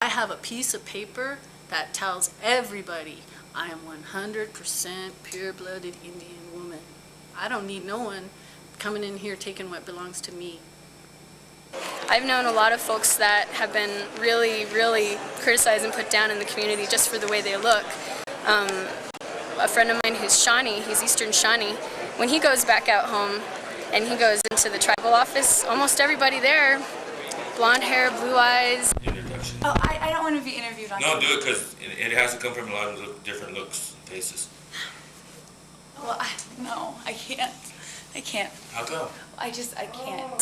I have a piece of paper that tells everybody I am 100% pure-blooded Indian woman. I don't need no one coming in here taking what belongs to me. I've known a lot of folks that have been really criticized and put down in the community just for the way they look. A friend of mine who's Shawnee, he's Eastern Shawnee, when he goes back out home and he goes into the tribal office, almost everybody there, blonde hair, blue eyes. Oh, I don't want to be interviewed on No, do it because it has to come from a lot of different looks and faces. Well, no, I can't. I can't. How come? I can't.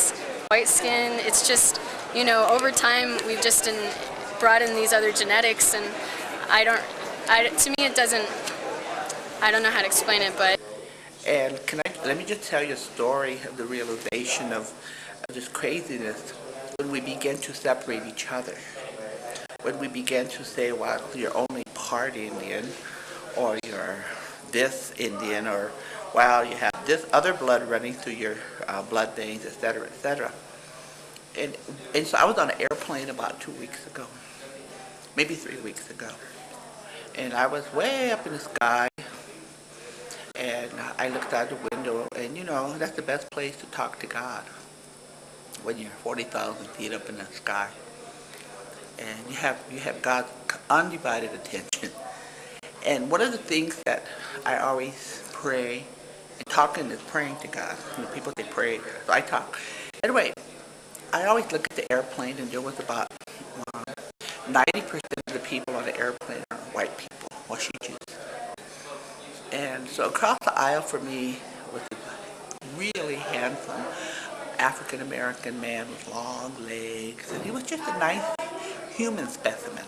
White skin, it's just, you know, over time we've just brought in these other genetics, and to me it doesn't, I don't know how to explain it, but. And let me just tell you a story of the realization of this craziness when we began to separate each other. When we began to say, well, you're only part Indian, or you're this Indian, or well, you have this other blood running through your blood veins, etc., etc. And so I was on an airplane about 2 weeks ago, maybe 3 weeks ago, and I was way up in the sky, and I looked out the window, and you know, that's the best place to talk to God, when you're 40,000 feet up in the sky, and you have God's undivided attention. And one of the things that I always pray, and talking is praying to God. You know, people say pray, so I talk. Anyway, I always look at the airplane, and there was about 90% of the people on the airplane are white people, Washee Jews. And so across the aisle for me was a really handsome African-American man with long legs, and he was just a nice human specimen.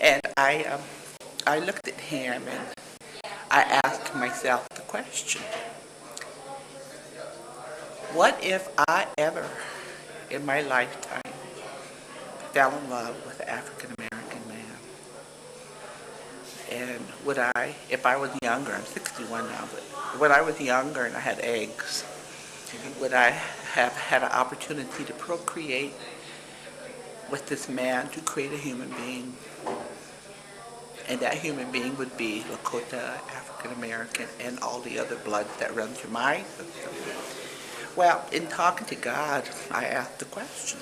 And I looked at him and I asked myself the question, what if I ever in my lifetime fell in love with an African-American man? And would I, if I was younger, I'm 61 now, but when I was younger and I had eggs, would I have had an opportunity to procreate with this man to create a human being? And that human being would be Lakota, African American, and all the other blood that runs through my system. Well, in talking to God, I asked the question.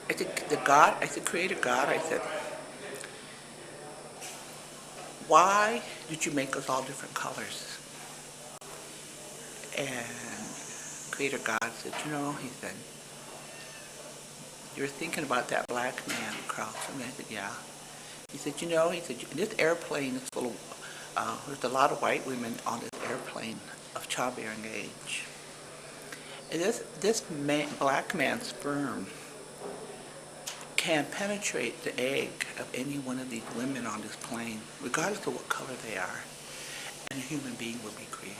I said, Creator God, I said, why did you make us all different colors? And Creator God said, you know, he said, you're thinking about that black man across from me. I said, yeah. He said, you know, he said, this airplane is full of, there's a lot of white women on this airplane of childbearing age. And this black man's sperm can penetrate the egg of any one of these women on this plane, regardless of what color they are, and a human being will be created.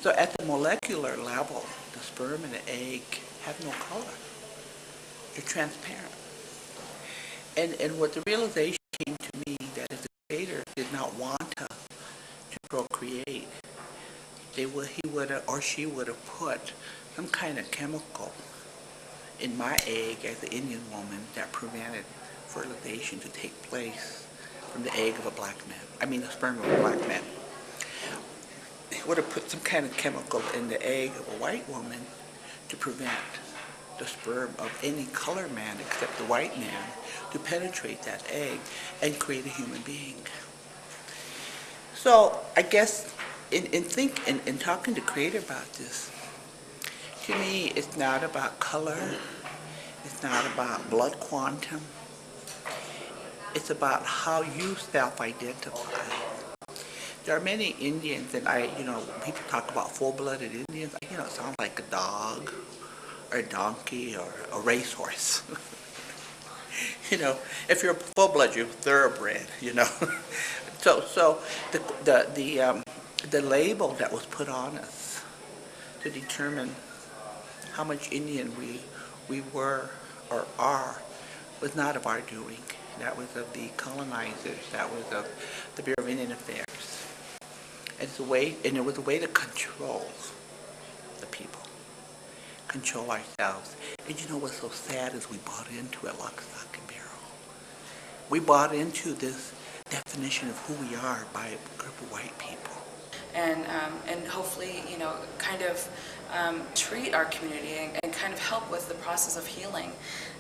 So at the molecular level, the sperm and the egg have no color. They're transparent. And what the realization came to me that if the Creator did not want us to procreate, he would have, or she would have put some kind of chemical in my egg as an Indian woman that prevented fertilization to take place from the egg of a black man. I mean the sperm of a black man. He would have put some kind of chemical in the egg of a white woman to prevent the sperm of any color man except the white man to penetrate that egg and create a human being. So I guess in talking to Creator about this, to me it's not about color, it's not about blood quantum, it's about how you self-identify. There are many Indians, and people talk about full-blooded Indians, it sounds like a dog, or a donkey, or a racehorse. If you're a full-blood, you're thoroughbred, So the label that was put on us to determine how much Indian we were or are was not of our doing. That was of the colonizers. That was of the Bureau of Indian Affairs. And it was a way to control the people. control ourselves. And you know what's so sad is we bought into it lock, stock, and barrel. We bought into this definition of who we are by a group of white people. And hopefully, you know, kind of treat our community and kind of help with the process of healing.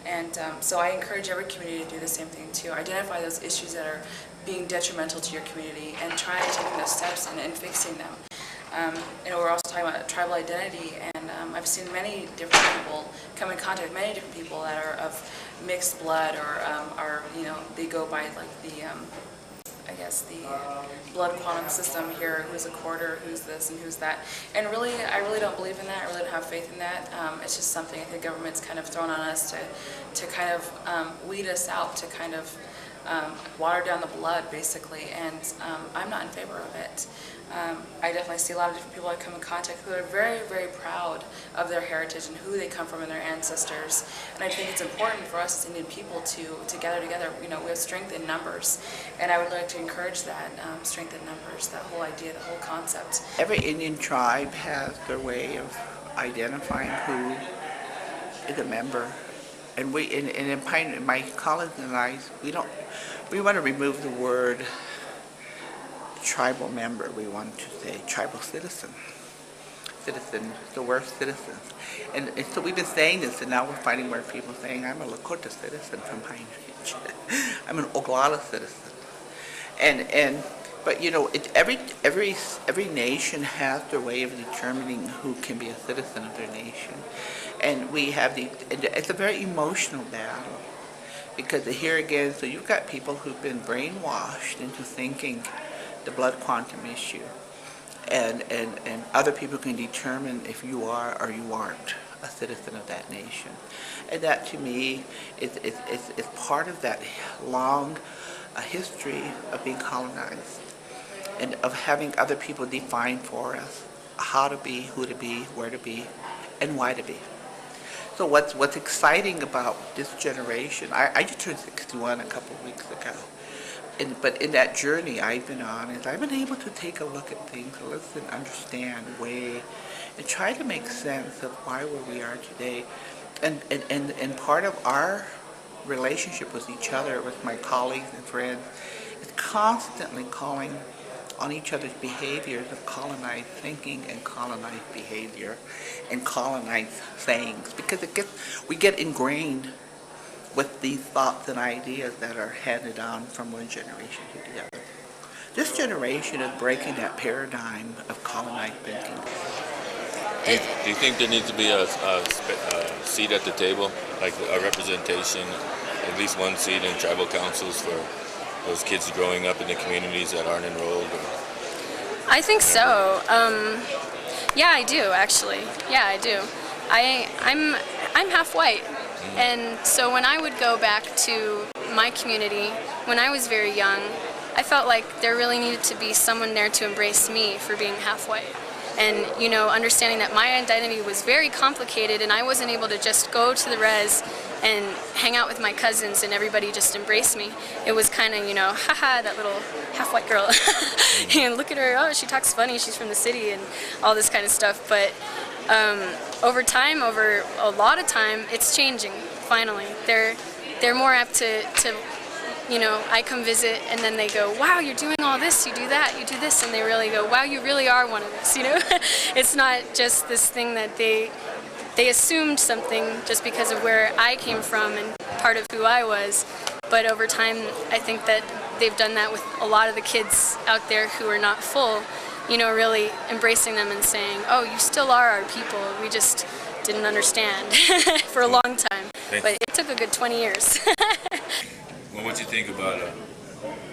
And so I encourage every community to do the same thing too. Identify those issues that are being detrimental to your community and try taking those steps and fixing them. You know, we're also talking about tribal identity, and I've seen many different people come in contact with many different people that are of mixed blood or are, you know, they go by like the I guess the blood quantum system here, who's a quarter, who's this and who's that. And really, I really don't believe in that. I really don't have faith in that. It's just something I think government's kind of thrown on us to kind of weed us out, to kind of water down the blood, basically. And I'm not in favor of it. I definitely see a lot of different people I come in contact who are very, very proud of their heritage and who they come from and their ancestors. And I think it's important for us as Indian people to gather together. You know, we have strength in numbers, and I would like to encourage that strength in numbers, that whole idea, the whole concept. Every Indian tribe has their way of identifying who is a member. And we, in Pioneer, my colleagues and I, we want to remove the word tribal member. We want to say tribal citizen. Citizen, the word citizens. And so we've been saying this, and now we're finding more people saying, I'm a Lakota citizen from Pine Ridge. I'm an Oglala citizen. But you know, every nation has their way of determining who can be a citizen of their nation. And it's a very emotional battle. Because here again, so you've got people who've been brainwashed into thinking the blood quantum issue, and other people can determine if you are or you aren't a citizen of that nation. And that to me is part of that long history of being colonized and of having other people define for us how to be, who to be, where to be, and why to be. So what's exciting about this generation, I just turned 61 a couple of weeks ago. But in that journey I've been on, is I've been able to take a look at things, listen, understand, weigh, and try to make sense of why where we are today. And part of our relationship with each other, with my colleagues and friends, is constantly calling on each other's behaviors of colonized thinking and colonized behavior and colonized sayings, because we get ingrained with these thoughts and ideas that are handed on from one generation to the other. This generation is breaking that paradigm of colonized thinking. Do you think there needs to be a seat at the table, like a representation, at least one seat in tribal councils for those kids growing up in the communities that aren't enrolled? I think so. Yeah, I do actually. Yeah, I do. I'm half white. And so when I would go back to my community, when I was very young, I felt like there really needed to be someone there to embrace me for being half white. And, you know, understanding that my identity was very complicated and I wasn't able to just go to the res and hang out with my cousins and everybody just embrace me. It was kind of, you know, haha, that little half-white girl. And look at her, oh, she talks funny, she's from the city and all this kind of stuff. But over time, over a lot of time, it's changing, finally. They're more apt to, you know, I come visit and then they go, wow, you're doing all this, you do that, you do this, and they really go, wow, you really are one of us, you know? It's not just this thing that they assumed something just because of where I came from and part of who I was, but over time, I think that they've done that with a lot of the kids out there who are not full, you know, really embracing them and saying, oh, you still are our people, we just didn't understand for a long time, but it took a good 20 years. Well, what do you think about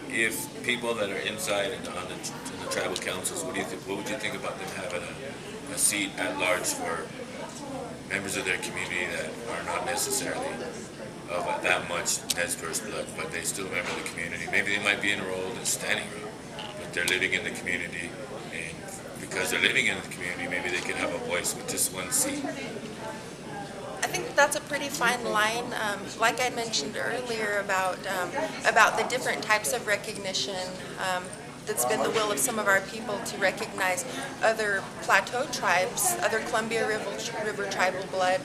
if people that are inside in the tribal councils, what would you think about them having a seat at large for members of their community that are not necessarily of that much Nez Perce blood, but they still remember the community? Maybe they might be enrolled in Standing Rock, but they're living in the community, and because they're living in the community, maybe they can have a voice with just one seat. I think that's a pretty fine line. Like I mentioned earlier about the different types of recognition, that's been the will of some of our people to recognize other plateau tribes, other Columbia River tribal blood.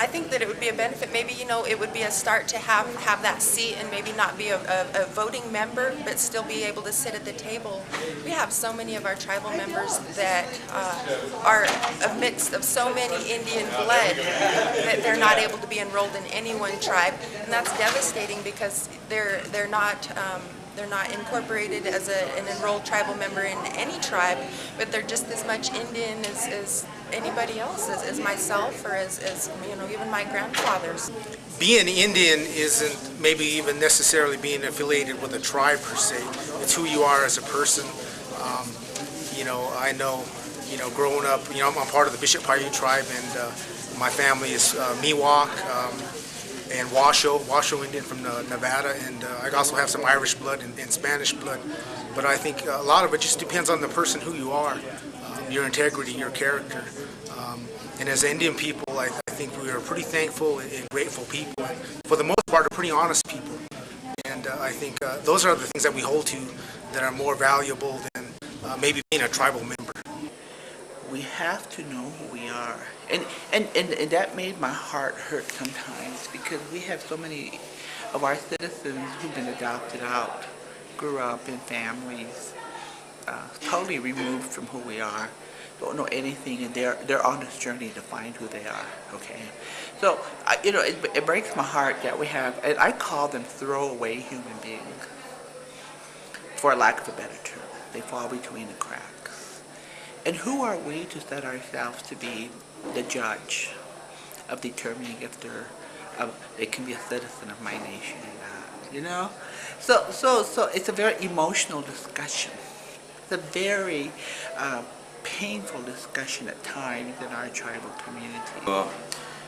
I think that it would be a benefit. Maybe, it would be a start to have that seat and maybe not be a voting member, but still be able to sit at the table. We have so many of our tribal members that are a mix of so many Indian blood that they're not able to be enrolled in any one tribe, and that's devastating because they're not incorporated as an enrolled tribal member in any tribe, but they're just as much Indian as anybody else, as myself or as even my grandfathers. Being Indian isn't maybe even necessarily being affiliated with a tribe per se. It's who you are as a person. I know, growing up, I'm part of the Bishop Paiute tribe, and my family is Miwok and Washoe Indian from Nevada, and I also have some Irish blood and Spanish blood. But I think a lot of it just depends on the person who you are, your integrity, your character. And as Indian people, I think we are pretty thankful and grateful people, and for the most part, are pretty honest people. And I think those are the things that we hold to that are more valuable than maybe being a tribal member. We have to know who we are. And that made my heart hurt sometimes, because we have so many of our citizens who've been adopted out, grew up in families totally removed from who we are, don't know anything, and they're on this journey to find who they are, okay? So, it breaks my heart that we have, and I call them throwaway human beings, for lack of a better term. They fall between the cracks. And who are we to set ourselves to be the judge of determining if they can be a citizen of my nation or not, So it's a very emotional discussion. It's a very painful discussion at times in our tribal community.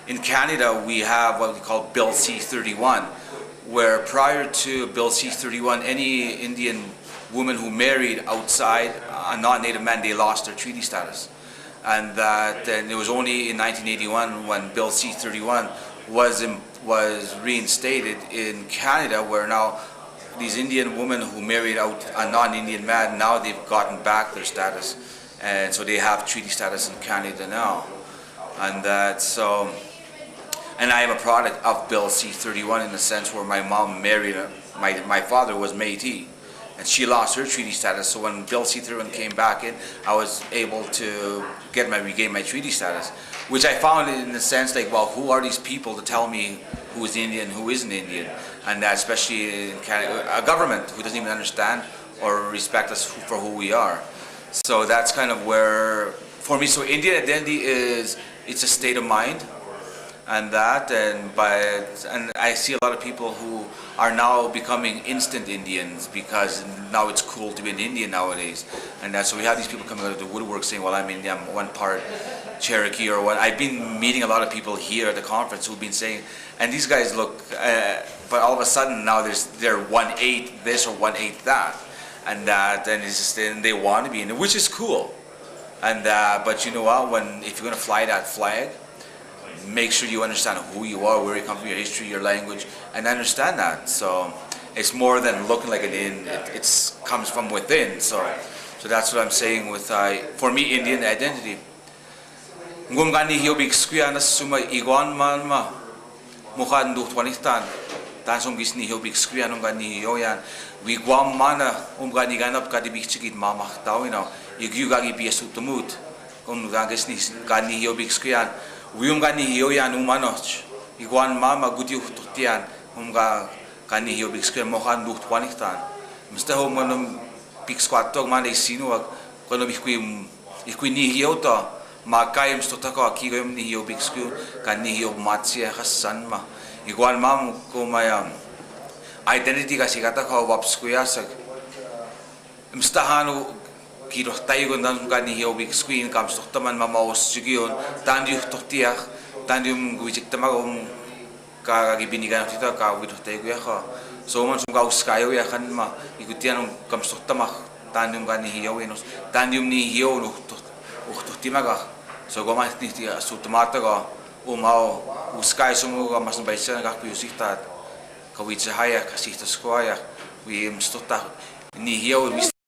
In Canada, we have what we call Bill C-31, where prior to Bill C-31, any Indian woman who married outside a non-native man, they lost their treaty status. And it was only in 1981 when Bill C-31 was reinstated in Canada, where now these Indian women who married out a non-Indian man, now they've gotten back their status. And so they have treaty status in Canada now. And and I am a product of Bill C-31 in the sense where my mom married, my father was Métis, and she lost her treaty status. So when Bill C-31 came back in, I was able to regain my treaty status, which I found in the sense like, well, who are these people to tell me who is Indian, who isn't Indian? And that especially in Canada, a government who doesn't even understand or respect us for who we are. So that's kind of where, for me, so Indian identity it's a state of mind. And I see a lot of people who are now becoming instant Indians because now it's cool to be an Indian nowadays. And so we have these people coming out of the woodwork saying, well, I'm Indian, I'm one part Cherokee or what. I've been meeting a lot of people here at the conference who've been saying, and these guys look, but all of a sudden now they're 1/8 this or 1/8 that. And it's just, and they want to be Indian, which is cool. And but you know what, if you're going to fly that flag, make sure you understand who you are, where you come from, your history, your language, and understand that. So it's more than looking like an Indian. It comes from within. So that's what I'm saying with for me, Indian identity. Ngumgani hiobik skuya suma iguan malma mukhan du twanistan tansong gisni hiobik skuya ngani yoyan we guam mana umgani ganap kadibik chikit mamak tawino igyugagi biasutumut gisni gani hiobik skuya Uyumgani hiyoyan umanoch, iguan mama gudiu tutian, gani hiyo big square mohan duht wanistan. Mesta ho manum big squat tog man isinuag, kono ikui ni hiyo to, makayam stotako akigayam ni hiyo big square, gani hiyo matsia hasan ma. Iguan mam ko mayam identity kasi kata ko wapskuyasag. Mesta hanu kiro tayo gandang gani hiyo big screen kam stok taman mamaos sigion tandiu totiak tandium guijik tamagom kagibinigan tita ka wito tayo ya ka so man sum gaus kayo ya kan ma ikutian kam stok tamak tandium gani hiyo enos tandium ni hiyo no totimaga so goma ni su tomata ga umao uskai sumo ga mas baisa ga kuyusita kawitsa haya kasita skoya we stota Nihio would be